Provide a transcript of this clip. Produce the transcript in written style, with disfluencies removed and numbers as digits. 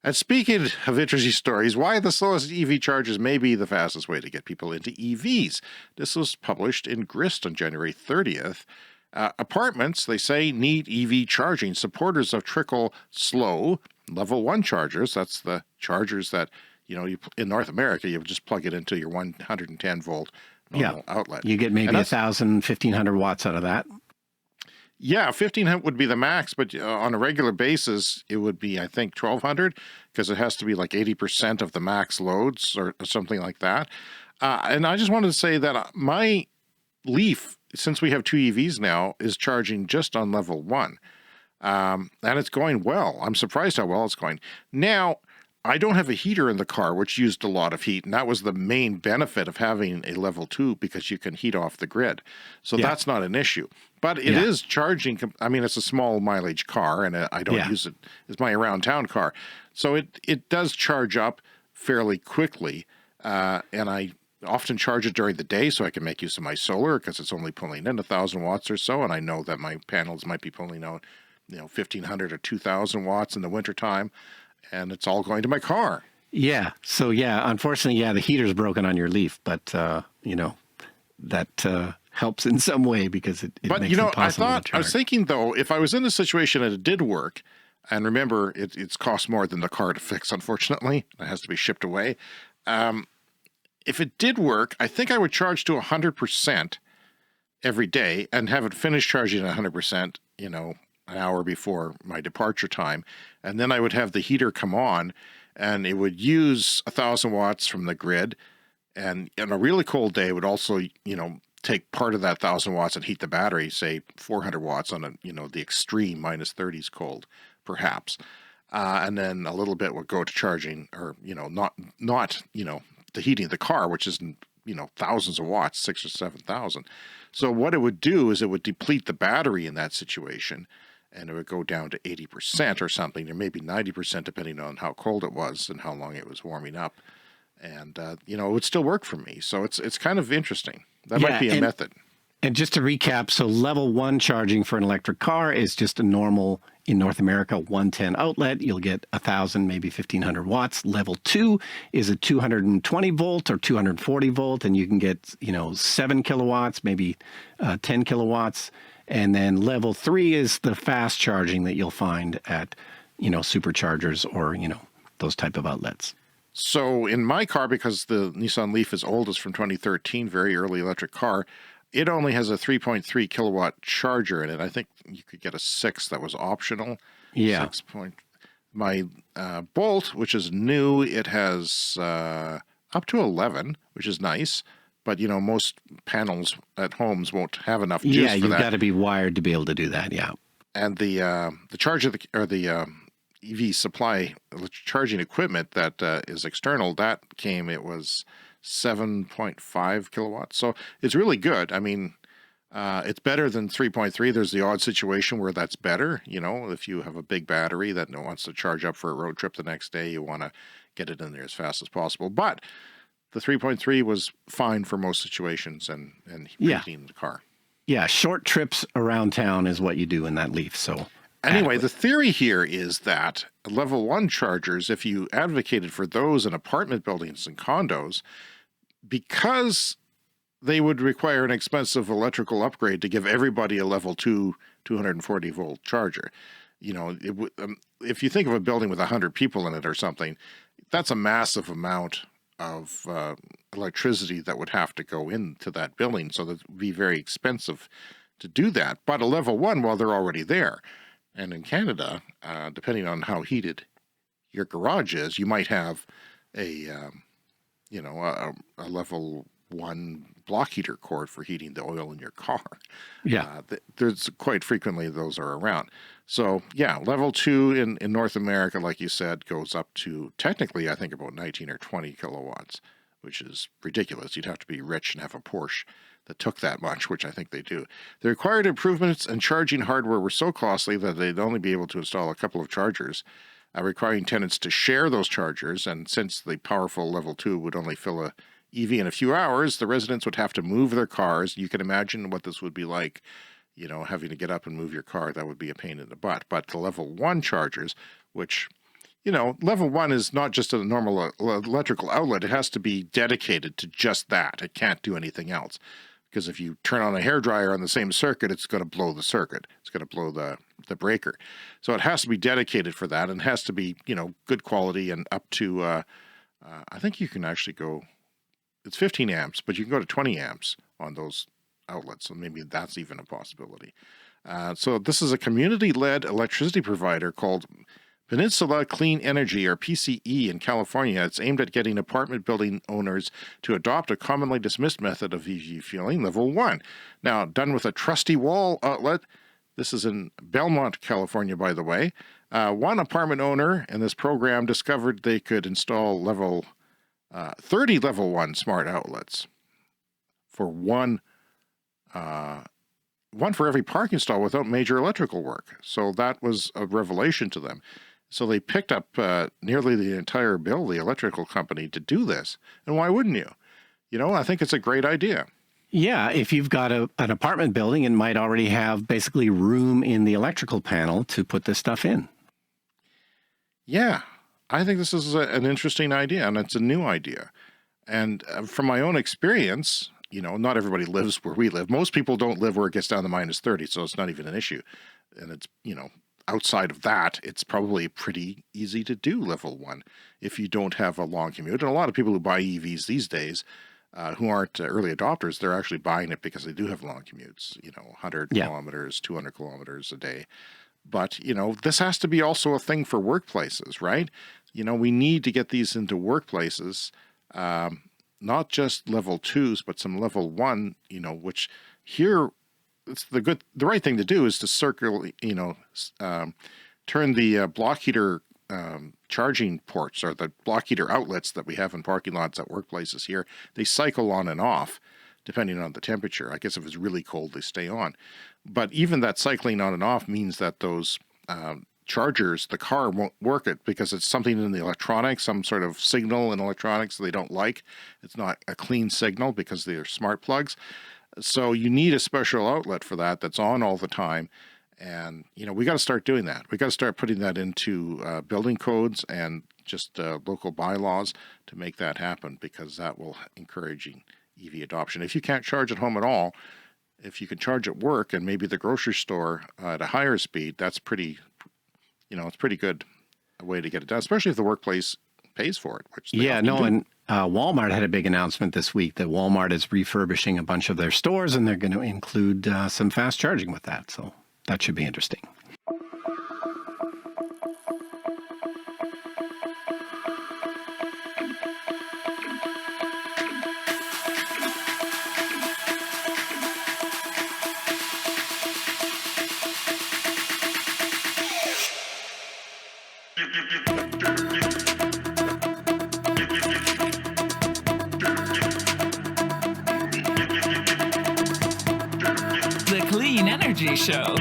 And speaking of interesting stories, why the slowest EV chargers may be the fastest way to get people into EVs. This was published in Grist on January 30th. Apartments, they say, need EV charging. Supporters of trickle slow level 1 chargers, that's the chargers that, in North America, you just plug it into your 110 volt normal outlet. You get maybe 1,000, 1,500 watts out of that. Yeah, 1,500 would be the max, but on a regular basis, it would be, I think, 1,200 because it has to be like 80% of the max loads or something like that. And I just wanted to say that my Leaf, since we have 2 EVs now, is charging just on level 1. And it's going well. I'm surprised how well it's going. Now, I don't have a heater in the car, which used a lot of heat, and that was the main benefit of having a level 2 because you can heat off the grid. So that's not an issue. But it is charging. I mean, it's a small mileage car, and I don't use it. It's my around town car. So it does charge up fairly quickly, and I often charge it during the day so I can make use of my solar because it's only pulling in 1,000 watts or so, and I know that my panels might be pulling out 1,500 or 2,000 watts in the wintertime. And it's all going to my car. Yeah. So, unfortunately, the heater's broken on your Leaf, but, that helps in some way because it makes it possible to charge. I was thinking, though, if I was in a situation and it did work, and remember, it's cost more than the car to fix, unfortunately. It has to be shipped away. If it did work, I think I would charge to 100% every day and have it finish charging at 100%, an hour before my departure time, and then I would have the heater come on, and it would use 1,000 watts from the grid, and on a really cold day, it would also, take part of that 1,000 watts and heat the battery, say 400 watts on the extreme minus 30s cold, perhaps, and then a little bit would go to charging, or not the heating of the car, which is thousands of watts, 6,000 or 7,000. So what it would do is it would deplete the battery in that situation, and it would go down to 80% or something, or maybe 90%, depending on how cold it was and how long it was warming up. And, it would still work for me. So it's kind of interesting. That might be a method. And just to recap, so level 1 charging for an electric car is just a normal, in North America, 110 outlet. You'll get 1,000, maybe 1,500 watts. Level 2 is a 220 volt or 240 volt, and you can get, 7 kilowatts, maybe 10 kilowatts. And then level 3 is the fast charging that you'll find at, superchargers or, those type of outlets. So in my car, because the Nissan Leaf is oldest from 2013, very early electric car, it only has a 3.3 kilowatt charger in it. I think you could get a 6 that was optional. Yeah. My Bolt, which is new, it has up to 11, which is nice. But, most panels at homes won't have enough juice for that. Yeah, you've got to be wired to be able to do that, yeah. And the charger, the EV supply charging equipment that is external, it was 7.5 kilowatts. So it's really good. I mean, it's better than 3.3. There's the odd situation where that's better. If you have a big battery that wants to charge up for a road trip the next day, you want to get it in there as fast as possible. But the 3.3 was fine for most situations and heating the car. Yeah, short trips around town is what you do in that Leaf. So anyway, the theory here is that level 1 chargers, if you advocated for those in apartment buildings and condos, because they would require an expensive electrical upgrade to give everybody a level 2 240 volt charger. If you think of a building with 100 people in it or something, that's a massive amount of electricity that would have to go into that building, so that would be very expensive to do that. But a level 1, well, they're already there. And in Canada, depending on how heated your garage is, you might have a level 1 block heater cord for heating the oil in your car. Yeah. There's quite frequently those are around. So yeah, level 2 in North America, like you said, goes up to technically, I think, about 19 or 20 kilowatts, which is ridiculous. You'd have to be rich and have a Porsche that took that much, which I think they do. The required improvements and charging hardware were so costly that they'd only be able to install a couple of chargers, requiring tenants to share those chargers. And since the powerful level 2 would only fill a EV in a few hours, the residents would have to move their cars. You can imagine what this would be like, having to get up and move your car. That would be a pain in the butt. But the level 1 chargers, which level one is not just a normal electrical outlet. It has to be dedicated to just that. It can't do anything else. Because if you turn on a hairdryer on the same circuit, it's going to blow the circuit. It's going to blow the breaker. So it has to be dedicated for that, and it has to be, good quality and up to, I think you can actually go, it's 15 amps, but you can go to 20 amps on those outlets. So maybe that's even a possibility. So this is a community-led electricity provider called Peninsula Clean Energy, or PCE, in California. It's aimed at getting apartment building owners to adopt a commonly dismissed method of EV fueling, level 1. Now, done with a trusty wall outlet. This is in Belmont, California, by the way. One apartment owner in this program discovered they could install 30 level 1 smart outlets for one for every parking stall without major electrical work. So that was a revelation to them. So they picked up nearly the entire bill, the electrical company, to do this. And why wouldn't you? I think it's a great idea. Yeah, if you've got an apartment building, it might already have basically room in the electrical panel to put this stuff in. Yeah, I think this is an interesting idea, and it's a new idea. And from my own experience, not everybody lives where we live. Most people don't live where it gets down to minus 30, so it's not even an issue. And it's, outside of that, it's probably pretty easy to do level 1 if you don't have a long commute. And a lot of people who buy EVs these days who aren't early adopters, they're actually buying it because they do have long commutes, 100 kilometers, 200 kilometers a day. But, this has to be also a thing for workplaces, right? We need to get these into workplaces, not just level 2s, but some level 1, which here, it's the right thing to do is to turn the block heater charging ports, or the block heater outlets that we have in parking lots at workplaces here. They cycle on and off depending on the temperature. I guess if it's really cold, they stay on. But even that cycling on and off means that those chargers, the car won't work it because it's something in the electronics, some sort of signal in electronics they don't like. It's not a clean signal because they're smart plugs. So you need a special outlet for that that's on all the time. And, we got to start doing that. We got to start putting that into building codes and just local bylaws to make that happen, because that will encourage EV adoption. If you can't charge at home at all, if you can charge at work and maybe the grocery store at a higher speed, that's pretty, it's pretty good a way to get it done, especially if the workplace pays for it. Which and Walmart had a big announcement this week that Walmart is refurbishing a bunch of their stores, and they're going to include some fast charging with that. So that should be interesting. The Clean Energy Show.